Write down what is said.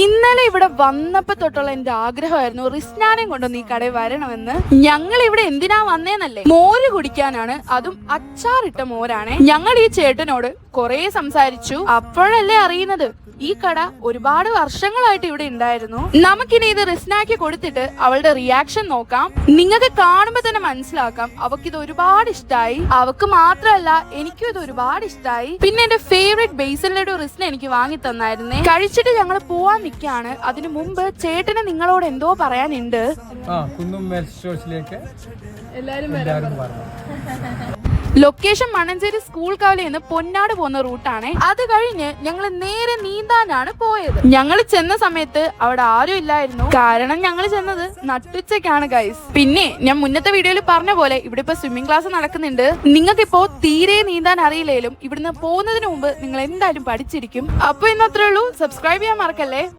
ഇന്നലെ ഇവിടെ വന്നപ്പോ തൊട്ടുള്ള എന്റെ ആഗ്രഹമായിരുന്നു റിസ്നാനെയും കൊണ്ടൊന്ന് ഈ കടയിൽ വരണമെന്ന്. ഞങ്ങൾ ഇവിടെ എന്തിനാ വന്നേന്നല്ലേ, മോര് കുടിക്കാനാണ്. അതും അച്ചാറിട്ട മോരാണ്. ഞങ്ങൾ ഈ ചേട്ടനോട് കൊറേ സംസാരിച്ചു. അപ്പോഴല്ലേ അറിയുന്നത് ഈ കട ഒരുപാട് വർഷങ്ങളായിട്ട് ഇവിടെ ഉണ്ടായിരുന്നു. നമുക്കിനി ഇത് റിസ്നാക്ക് കൊടുത്തിട്ട് അവളുടെ റിയാക്ഷൻ നോക്കാം. നിങ്ങൾക്ക് കാണുമ്പോ തന്നെ മനസ്സിലാക്കാം അവക്കിത് ഒരുപാട് ഇഷ്ടമായി. അവക്ക് മാത്രമല്ല എനിക്കും ഇത് ഒരുപാട് ഇഷ്ടമായി. പിന്നെ എന്റെ ഫേവറേറ്റ് ബേസൽ ലഡു റിസ്ന എനിക്ക് വാങ്ങി തന്നായിരുന്നേ. കഴിച്ചിട്ട് ഞങ്ങൾ പോവാൻ നിൽക്കാണ്. അതിനു മുമ്പ് ചേട്ടന് നിങ്ങളോട് എന്തോ പറയാനുണ്ട്. ലൊക്കേഷൻ മണഞ്ചേരി സ്കൂൾ കവലയിൽ നിന്ന് പൊന്നാട് പോകുന്ന റൂട്ടാണ്. അത് കഴിഞ്ഞ് ഞങ്ങൾ നേരെ നീന്താനാണ് പോയത്. ഞങ്ങൾ ചെന്ന സമയത്ത് അവിടെ ആരും ഇല്ലായിരുന്നു. കാരണം ഞങ്ങൾ ചെന്നത് നട്ടുച്ചയ്ക്കാണ് ഗൈസ്. പിന്നെ ഞാൻ മുന്നത്തെ വീഡിയോയിൽ പറഞ്ഞ പോലെ ഇവിടെ ഇപ്പൊ സ്വിമ്മിംഗ് ക്ലാസ് നടക്കുന്നുണ്ട്. നിങ്ങൾക്കിപ്പോ തീരെ നീന്താൻ അറിയില്ലേലും ഇവിടുന്ന് പോകുന്നതിന് മുമ്പ് നിങ്ങൾ എന്തായാലും പഠിച്ചിരിക്കും. അപ്പൊ ഇന്നത്രേ ഉള്ളൂ. സബ്സ്ക്രൈബ് ചെയ്യാൻ മറക്കല്ലേ.